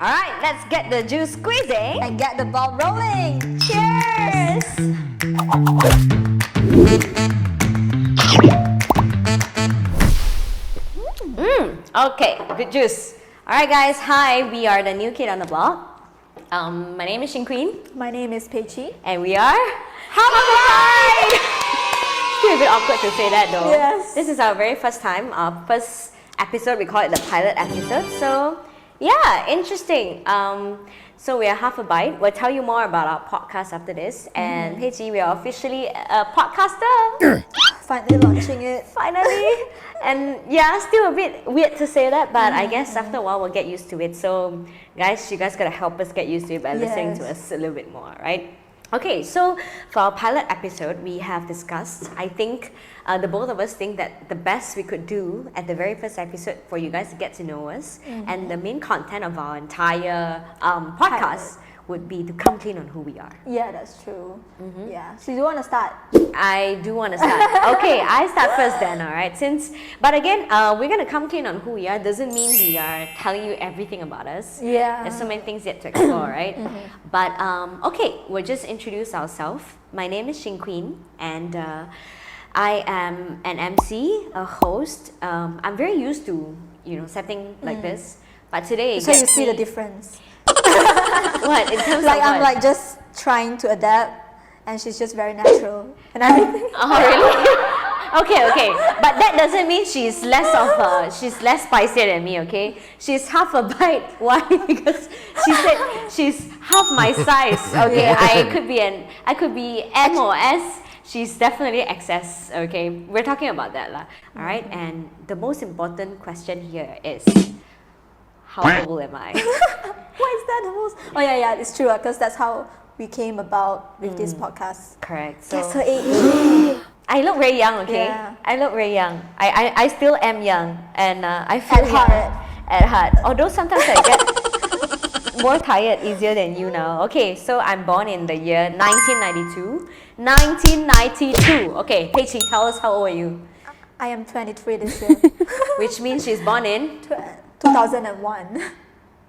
Alright, let's get the juice squeezing and get the ball rolling. Cheers! Okay, good juice. Alright guys, hi, we are the new kid on the block. My name is Shin Queen. My name is Pei Chi. And we are Hammerfly! Still a bit awkward to say that though. Yes. This is our very first time, our first episode, we call it the pilot episode. So yeah, interesting. So we are Half a Bite. We'll tell you more about our podcast after this. And Pei Chi, we are officially a podcaster. Finally launching it. Finally. And yeah, still a bit weird to say that, but I guess after a while we'll get used to it. So guys, you guys gotta help us get used to it by listening to us a little bit more, right? Okay, so for our pilot episode, we have discussed, I think the both of us think that the best we could do at the very first episode for you guys to get to know us, and the main content of our entire podcast would be to come clean on who we are. Yeah, that's true. Yeah. So you want to start? I do want to start. Okay, I start first then, alright? But again, we're going to come clean on who we are. Doesn't mean we are telling you everything about us. Yeah. There's so many things yet to explore, right? But okay, we'll just introduce ourselves. My name is Shin Queen, and I am an MC, a host. I'm very used to, setting like this. But today, So you see the difference. What? In terms Like of I'm what? like just trying to adapt, and she's just very natural and everything. Oh really? Okay. But that doesn't mean she's less spicier than me, okay? She's half a bite. Why? Because she said she's half my size. Okay, I could be M or S. She's definitely XS. Okay, we're talking about that lah. All right, and the most important question here is, how old am I? Why is that the most? Oh yeah, it's true because that's how we came about with this podcast. Correct. Guess So her age. I look very young, okay? Yeah. I look very young. I still am young, and I feel At young heart. at heart. Although sometimes I get more tired easier than you now. Okay, so I'm born in the year 1992. 1992. Okay, Pei Chi, tell us how old are you? I am 23 this year. Which means she's born in 2001.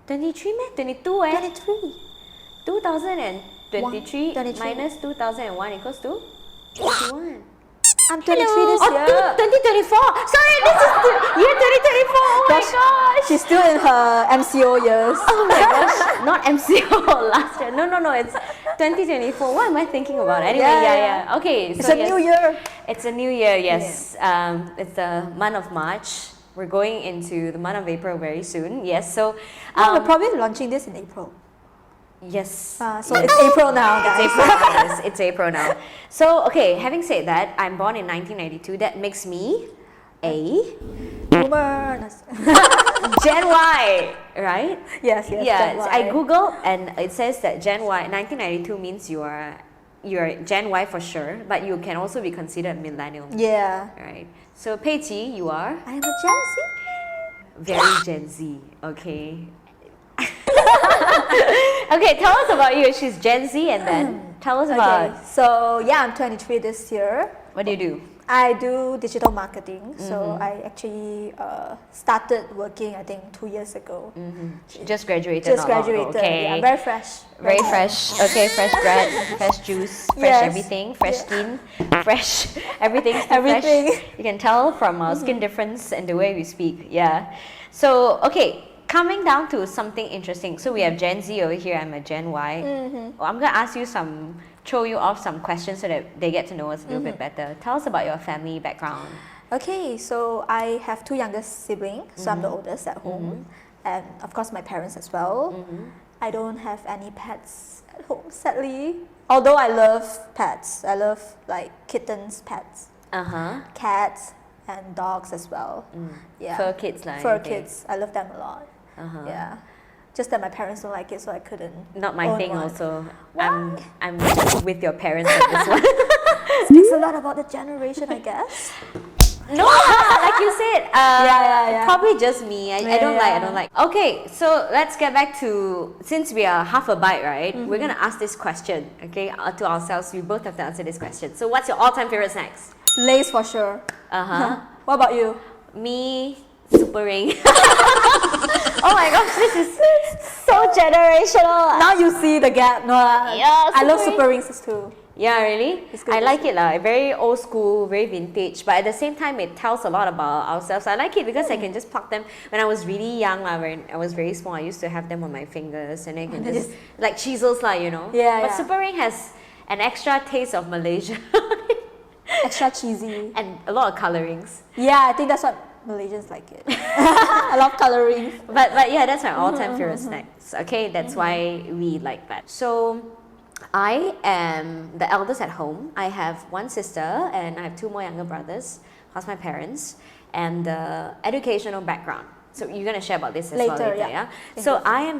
23, man? 22, eh? 23. 2023 23. minus 2001 equals to 21. I'm 23 this year. 2024. Sorry, this is the year 2024. Oh my gosh. She's still in her MCO years. Oh my gosh. Not MCO last year. No. It's 2024. What am I thinking about? Anyway, yeah. Okay. It's So a new year. It's a new year, yes. It's the month of March. We're going into the month of April very soon. Yes. So, We're probably launching this in April. yes. So it's April now, guys. It's April now, yes. It's April now. So, okay, having said that, I'm born in 1992. That makes me a Boomer. Gen Y, right? Yes. Yeah, Gen Y. I Googled and it says that Gen Y, 1992 means you're Gen Y for sure, but you can also be considered millennial. Yeah. Right. So, Pei Chi, you are I am a Gen Z. very Gen Z, okay? Okay, tell us about you. She's Gen Z, and then tell us about Okay. So yeah, I'm 23 this year. what do you do? I do digital marketing. So I actually started working, I think, 2 years ago. Just graduated. Just not long ago, graduated. Okay. Yeah, very fresh. Very fresh. Okay, fresh grad, fresh juice, fresh Yes. everything, fresh skin, fresh everything. Still Everything. Fresh. You can tell from our skin difference and the way we speak. Yeah. So okay, coming down to something interesting. So we have Gen Z over here. I'm a Gen Y. Well, I'm gonna ask you throw you off some questions so that they get to know us a little bit better. Tell us about your family background. Okay, so I have 2 younger siblings. So I'm the oldest at home. And of course, my parents as well. I don't have any pets at home, sadly. Although I love pets. I love like kittens, pets, cats, and dogs as well. Yeah. Fur kids, like Fur kids. I love them a lot. Yeah. Just that my parents don't like it, so I couldn't. Not my own thing. one. Also, Why? I'm with your parents on this one. Speaks a lot about the generation, I guess. No, like you said, Yeah. probably just me. I don't Yeah. like. I don't like. Okay, so let's get back to, since we are half a bite, right? We're gonna ask this question, okay, to ourselves. We both have to answer this question. So, what's your all-time favorite snacks? Lays for sure. What about you? Me, Super Ring. Oh my gosh, this is so generational. Now you see the gap. No, Yeah, I love Super Super Rings too. Yeah, really? It's good, I it's like it lah. Very old school, very vintage, but at the same time it tells a lot about ourselves. I like it because I can just pluck them. When I was really young lah, when I was very small, I used to have them on my fingers and I can just like chisels lah, you know. Yeah, But yeah. Super Ring has an extra taste of Malaysia Extra cheesy. and a lot of colorings. Yeah, I think that's what Malaysians like it. I love coloring. But yeah, that's my all-time favorite snacks. Okay, that's why we like that. So I am the eldest at home. I have one sister and I have two more younger brothers, plus my parents, and the educational background. So you're going to share about this as well later, yeah? So I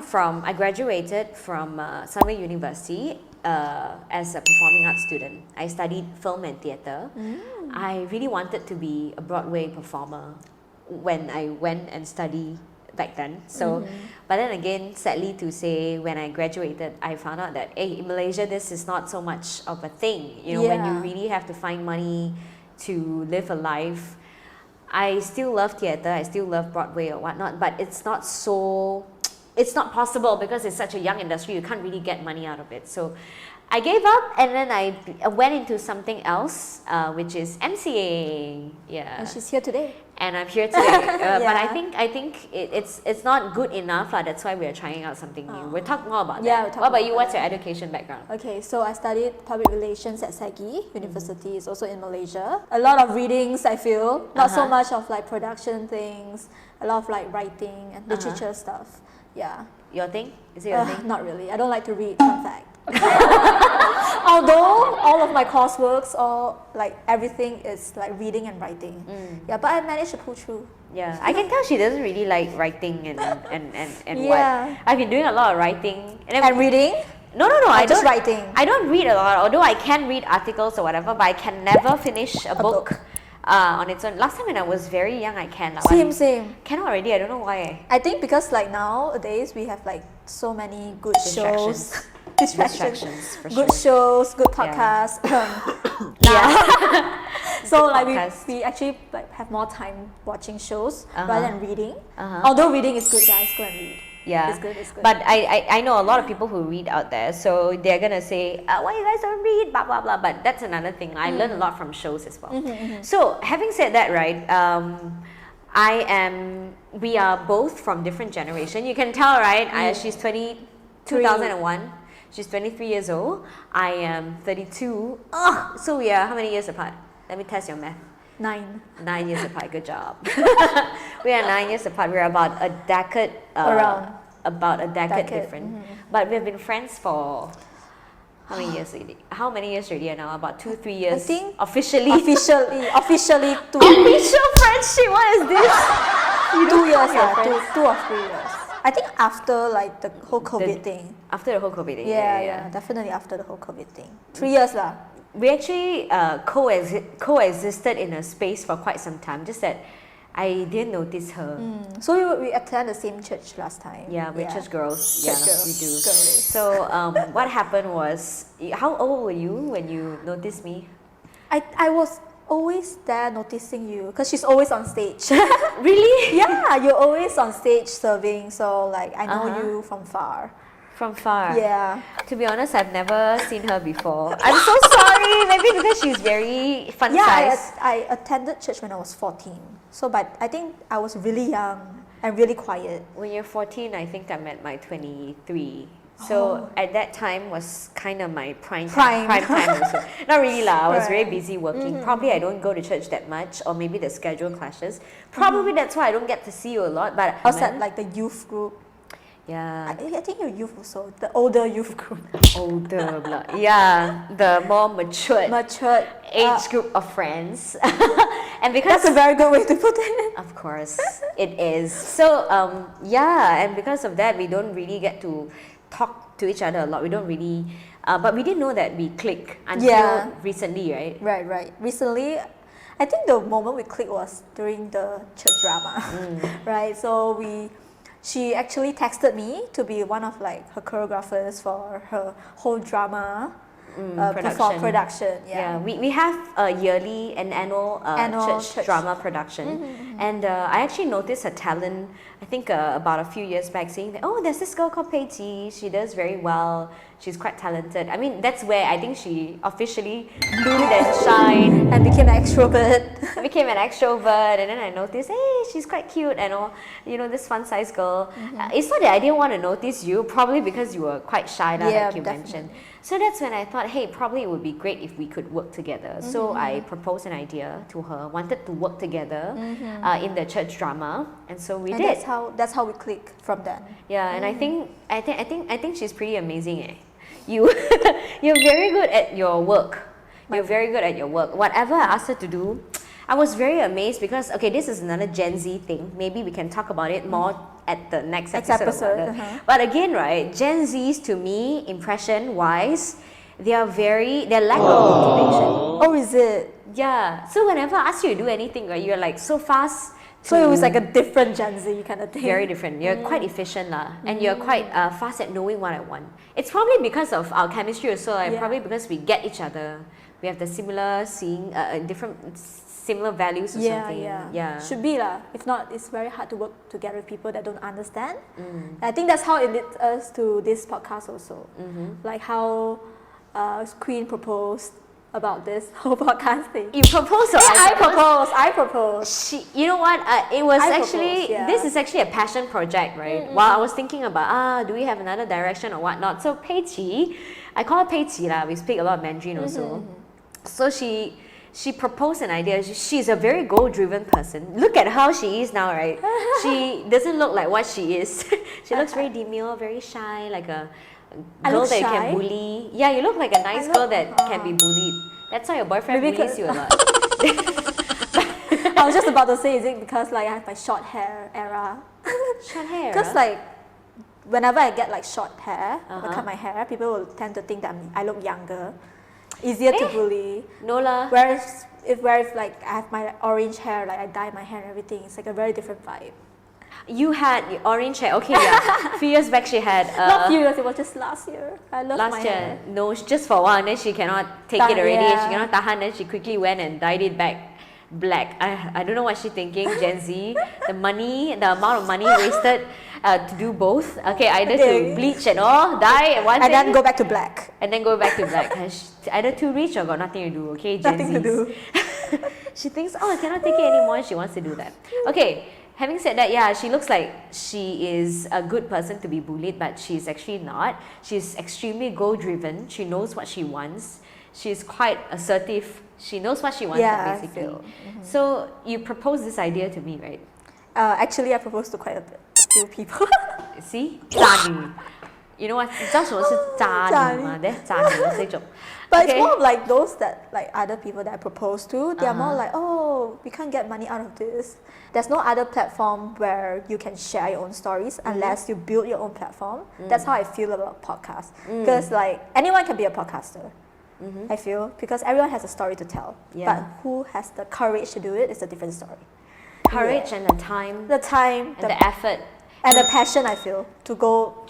graduated from Sunway University as a performing arts student. I studied film and theatre. I really wanted to be a Broadway performer when I went and studied back then. So, but then again, sadly to say, when I graduated, I found out that in Malaysia, this is not so much of a thing. You know, when you really have to find money to live a life. I still love theatre, I still love Broadway or whatnot, but it's not possible because it's such a young industry, you can't really get money out of it. So I gave up and then I went into something else, which is MCA. Yeah. And she's here today. And I'm here today. But I think it's not good enough. That's why we're trying out something new. We'll talk more about that. What about you? What's your education background? Okay, so I studied public relations at SEGI University. It's also in Malaysia. A lot of readings, I feel. Not so much of like production things. A lot of like writing and literature stuff. Yeah. Your thing? Is it your thing? Not really. I don't like to read, fun fact. Although all of my courseworks, all like everything is like reading and writing. Yeah, but I managed to pull through. Yeah, I can tell she doesn't really like writing and Yeah. what. I've been doing a lot of writing And reading? No, I don't. just writing. I don't read a lot, although I can read articles or whatever, but I can never finish a book. On its own. Last time when I was very young, I can. Same. Cannot already. I don't know why. I think because like nowadays we have like so many good shows. Distractions, for good sure. shows, good podcasts. Yeah. So like podcast. we actually like have more time watching shows Uh-huh. rather than reading. Uh-huh. Although reading is good, guys, go and read. Yeah, It's good. But I know a lot of people who read out there, so they're gonna say, why you guys don't read, blah blah blah. But that's another thing. I learned a lot from shows as well. So having said that, right, we are both from different generation. You can tell, right? She's 2001. She's 23 years old. I am 32. So we are how many years apart? Let me test your math. 9. 9 years apart, good job. We are 9 years apart. We're about a decade Around. About a decade Decade, different. But we've been friends for how many years already? How many years already now? About 2-3 years. I think officially. Officially 2. Official friendship. What is this? 2 years, your friends. 2 or 3 years. I think after like the whole COVID thing. After the whole COVID thing. Yeah, definitely after the whole COVID thing. 3 years lah. We actually coexisted in a space for quite some time. Just that I didn't notice her. So we attend the same church last time. Yeah, we're church girls. Church Yeah, girls. we do. Girlies. So what happened was, how old were you when you noticed me? I was always there noticing you because she's always on stage. Really? Yeah, you're always on stage serving, so like I know Uh-huh. you from far. From far. Yeah. To be honest, I've never seen her before. I'm so sorry. Maybe because she's very fun size. I attended church when I was 14. So, but I think I was really young and really quiet. When you're 14, I think I'm at my 23. So at that time was kind of my prime time also. Not really lah. I was very busy working. Probably I don't go to church that much, or maybe the schedule clashes. Probably that's why I don't get to see you a lot. But I was at like the youth group. yeah, I think you're youth also, the older youth group. older, blah. Yeah, the more matured Matured age group of friends. And because That's a very good way to put it. of course, it is. So, yeah, and because of that, we don't really get to talk to each other a lot. We don't really, but we didn't know that we click until recently, right? Right. Recently, I think the moment we clicked was during the church drama, right? So she actually texted me to be one of like her choreographers for her whole drama. production. Yeah, we have a yearly and annual church drama production, and I actually noticed her talent. I think about a few years back, saying that there's this girl called Pei Qi. She does very well. She's quite talented. I mean, that's where I think she officially bloomed and shined and became an extrovert. And then I noticed, hey, she's quite cute and all. This fun-sized girl. It's not that I didn't want to notice you, probably because you were quite shy, like you mentioned. So that's when I thought, hey, probably it would be great if we could work together. So I proposed an idea to her, wanted to work together in the church drama, and so we did. That's how we click from then. Yeah, and I think she's pretty amazing. You're very good at your work. You're very good at your work. Whatever I asked her to do, I was very amazed because this is another Gen Z thing. Maybe we can talk about it more at the next episode. But again, right, Gen Zs to me, impression wise, they're lack of motivation. Oh, is it? Yeah. So whenever I ask you to do anything, right, you're like so fast. So it was like a different Gen Z kind of thing. Very different. You're quite efficient and you're quite fast at knowing what I want. It's probably because of our chemistry also, probably because we get each other. We have the similar similar values or something. Yeah. Should be lah. If not, it's very hard to work together with people that don't understand. I think that's how it led us to this podcast also. Like how Queen proposed about this whole podcast thing. You proposed or I proposed. You know what? It was this is actually a passion project, right? While I was thinking about, do we have another direction or whatnot? So Pei Qi, I call her Pei Qi lah. We speak a lot of Mandarin also. So she proposed an idea. She's a very goal-driven person. Look at how she is now, right? She doesn't look like what she is. She looks very demure, very shy, like a girl that you can bully. Yeah, you look like a nice girl that can be bullied. That's why your boyfriend bullies you a lot. I was just about to say, is it because like I have my short hair era? Short hair? Because like whenever I get like short hair, I cut my hair, people will tend to think that I look younger. Easier to bully. No lah. Whereas if like I have my orange hair, like I dye my hair and everything, it's like a very different vibe. You had orange hair, okay, yeah. A few years back she had... Not few years, it was just last year. I love my hair. No, just for a while, and then she cannot take it already, and she cannot tahan, then she quickly went and dyed it back black. I don't know what she's thinking, Gen Z. The amount of money wasted to do both. Okay, either to bleach and all, dye and one thing. And then go back to black. Either too rich or got nothing to do, okay, Gen Nothing to do. She thinks, I cannot take it anymore, and she wants to do that. Okay. Having said that, she looks like she is a good person to be bullied, but she's actually not. She's extremely goal-driven. She knows what she wants. She's quite assertive. She knows what she wants, basically. So you proposed this idea to me, right? Actually, I proposed to quite a few people. See? 渣女. You know what? 你知道什么是渣女吗？渣女这种。But it's more of like those that like other people that I propose to, they are more like, we can't get money out of this. There's no other platform where you can share your own stories unless you build your own platform. That's how I feel about podcasts. Because like anyone can be a podcaster, I feel, because everyone has a story to tell. But who has the courage to do it is a different story. Courage and the time. And the effort. And the passion, I feel, to go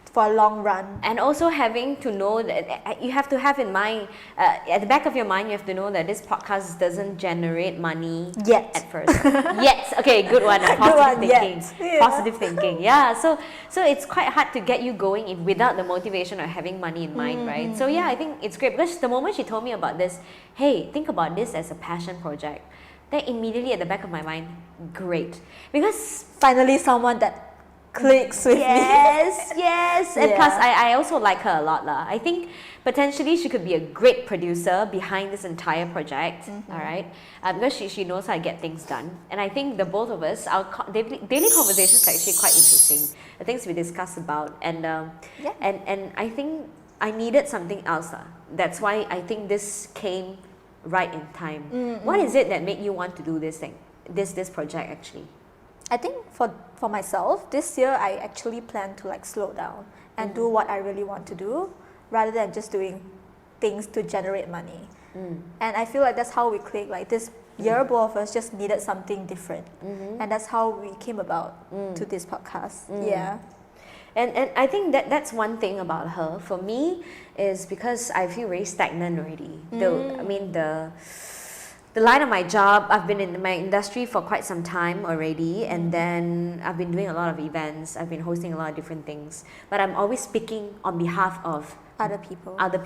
for a long run. And also having to know that you have to have in mind, at the back of your mind, you have to know that this podcast doesn't generate money yet at first. Yet. Okay, good one. Positive thinking. Yeah. So it's quite hard to get you going without the motivation or having money in mind, right? So I think it's great because the moment she told me about this, hey, think about this as a passion project. Then immediately at the back of my mind, great. Because finally someone that clicks with me. Yes. And plus, I also like her a lot lah. I think potentially she could be a great producer behind this entire project. All right, because she knows how to get things done. And I think the both of us, our daily conversations are actually quite interesting. The things we discuss about, and I think I needed something else lah. That's why I think this came right in time. What is it that made you want to do this thing, this project actually? I think for myself, this year I actually plan to like slow down and do what I really want to do rather than just doing things to generate money. And I feel like that's how we click. Like this year, both of us just needed something different. And that's how we came about to this podcast. And I think that's one thing about her. For me, is because I feel very stagnant already. I mean the line of my job, I've been in my industry for quite some time already, and then I've been doing a lot of events, I've been hosting a lot of different things, but I'm always speaking on behalf of Other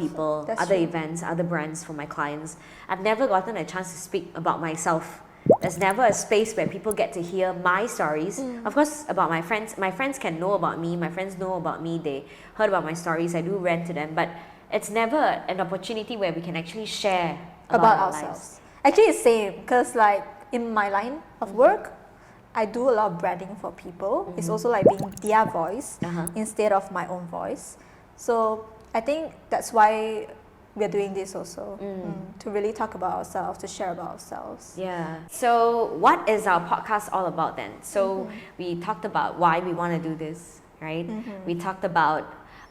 people. That's other true. events, other brands for my clients. I've never gotten a chance to speak about myself. There's never a space where people get to hear my stories. Of course, about my friends. My friends can know about me. My friends know about me. They heard about my stories. I do rant to them. But it's never an opportunity where we can actually share About our ourselves. lives. Actually, it's same because like in my line of work, I do a lot of branding for people. It's also like being their voice instead of my own voice. So I think that's why we're doing this also, to really talk about ourselves, to share about ourselves. Yeah. So what is our podcast all about then? So we talked about why we want to do this, right? We talked about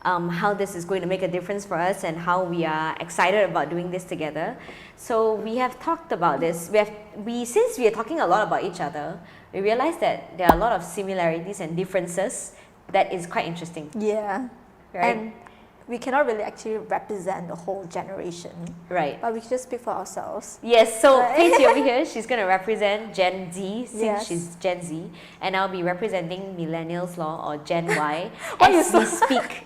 how this is going to make a difference for us and how we are excited about doing this together. So we have talked about this. Since we are talking a lot about each other, we realized that there are a lot of similarities and differences that is quite interesting. Yeah. Right. And we cannot really actually represent the whole generation. Right. But we can just speak for ourselves. Yes, so Right. Paige over here, she's going to represent Gen Z since Yes. she's Gen Z, and I'll be representing Millennials Law or Gen Y Why you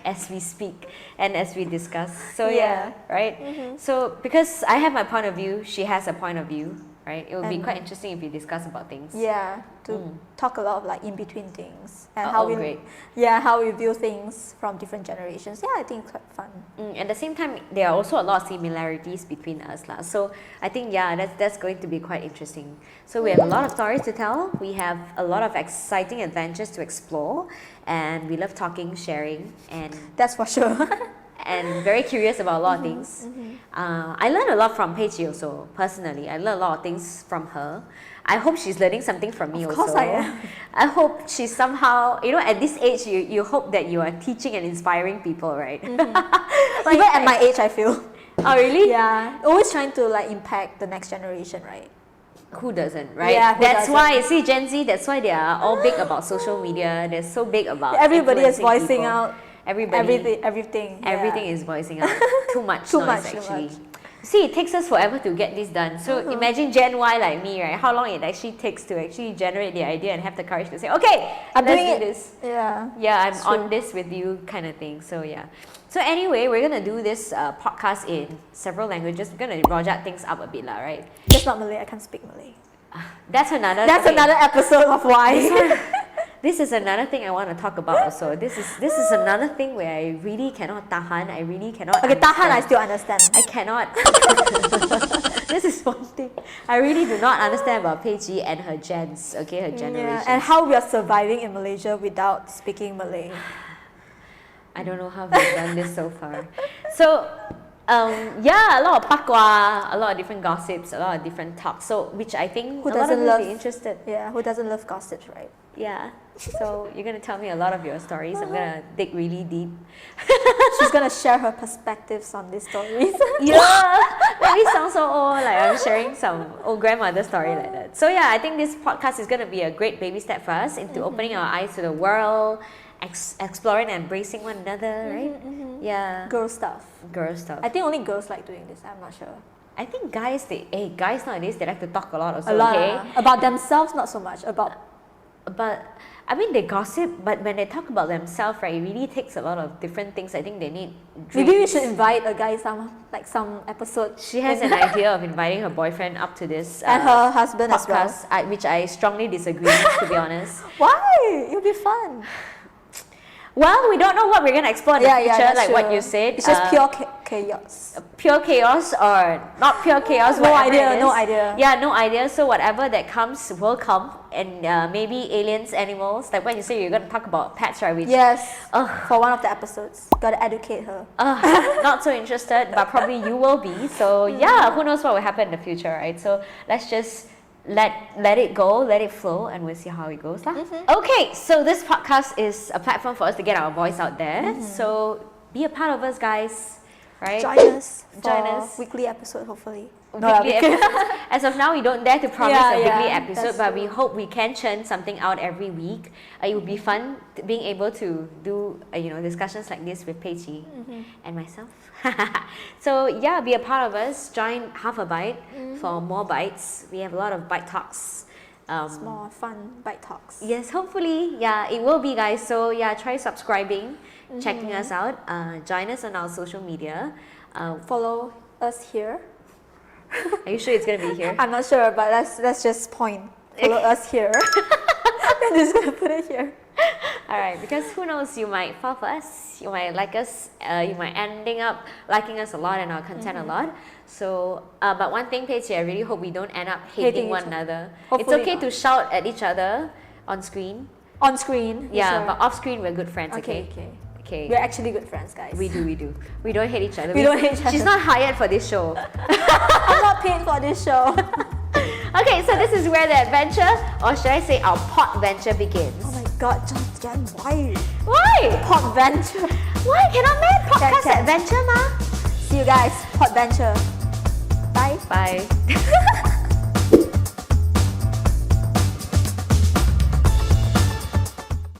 as we speak, and as we discuss. So yeah, right? So because I have my point of view, she has a point of view, right? It would be And- quite interesting if we discuss about things. Yeah, to talk a lot of like in between things and Oh, great. how we view things from different generations. Yeah, I think it's quite fun. At the same time, there are also a lot of similarities between us lah. So I think that's going to be quite interesting. So we have a lot of stories to tell. We have a lot of exciting adventures to explore, and we love talking, sharing, and That's for sure. very curious about a lot of things. I learned a lot from Paige also, personally. I learned a lot of things from her. I hope she's learning something from me Of also. course I am. I hope she's somehow, at this age, you hope that you are teaching and inspiring people, right? Even at my age, I feel. Oh, really? Yeah, always trying to like impact the next generation, right? Who doesn't, right? Yeah, who that's doesn't? why, see, Gen Z, that's why they are all big about social media. They're so big about Everybody is influencing voicing people. out Everybody. everything. Yeah. Everything is voicing out. Too much Too noise, much, too actually. much. See, it takes us forever to get this done. So imagine Gen Y like me, right? How long it actually takes to actually generate the idea and have the courage to say, okay, I'm let's doing do it. this. Yeah. Yeah, I'm True. on this with you kind of thing. So yeah. So anyway, we're going to do this podcast in several languages. We're going to rojak things up a bit, lah, right? Just not Malay. I can't speak Malay. That's another That's okay. another episode of why. This is another thing I want to talk about also. This is another thing where I really cannot tahan. I really cannot Okay, tahan I understand. still understand. I cannot. This is one thing I really do not understand about Paige and her gens, okay, her generation. And how we are surviving in Malaysia without speaking Malay. I don't know how we've done this so far. So, yeah, a lot of pakwa, a lot of different gossips, a lot of different talks. So, which I think Who a lot of doesn't you will love- be interested. Yeah, who doesn't love gossips, right? Yeah. So you're gonna tell me a lot of your stories. I'm gonna dig really deep. She's gonna share her perspectives on these stories. Yeah, that me sound so old. Like I'm sharing some old grandmother story like that. So yeah, I think this podcast is gonna be a great baby step for us into opening our eyes to the world, exploring and embracing one another, right? Yeah, Girl stuff. girl stuff. I think only girls like doing this. I'm not sure. I think guys, guys nowadays they like to talk a lot also. A lot Okay, about themselves, not so much about. but I mean they gossip, but when they talk about themselves, right, it really takes a lot of different things. I think they need. Maybe we drinks. should invite a guy some episode. She has an idea of inviting her boyfriend up to this and her husband as well. podcast, which I strongly disagree, to be honest. Why? It'll be fun. Well, we don't know what we're going to explore in the future, that's like what true. you said. It's just pure chaos. Pure chaos or not pure chaos. No whatever idea, it is. no idea. Yeah, no idea. So whatever that comes will come. And maybe aliens, animals. Like when you say you're going to talk about pets, right? Which, Yes. Ugh. For one of the episodes, gotta educate her. not so interested, but probably you will be. So yeah, who knows what will happen in the future, right? So let's just let it go, let it flow, and we'll see how it goes lah. Okay, so this podcast is a platform for us to get our voice out there. So be a part of us, guys. Right? Join us for Join us. weekly episode, hopefully. No, weekly episodes. As of now, we don't dare to promise a weekly Yeah, episode, that's but we true. hope we can churn something out every week. It would be fun being able to do discussions like this with Pei Qi and myself. So yeah, be a part of us. Join Half a Bite for more bites. We have a lot of bite talks. It's more fun bite talks. Yes, hopefully, yeah, it will be, guys. So yeah, try subscribing, checking us out. Join us on our social media. Follow us here. Are you sure it's gonna be here? I'm not sure, but let's just point. Follow us here. I'm just gonna put it here. All right, because who knows, you might fall for us, you might like us, you might ending up liking us a lot and our content a lot. So, but one thing, Pei Qi, I really hope we don't end up hating one each another. Hopefully it's okay not. to shout at each other on screen. On screen. Yeah, sure. but off screen we're good friends. Okay. Okay. We're actually good friends, guys. We do. We don't hate each other. We don't hate each She's other. not hired for this show. I'm not paid for this show. Okay, so this is where the adventure, or should I say our pot venture begins. Oh my god, John, why? Why? Pot venture. Why? Cannot make podcast Can. adventure, ma? See you guys. Pot venture. Bye. Bye.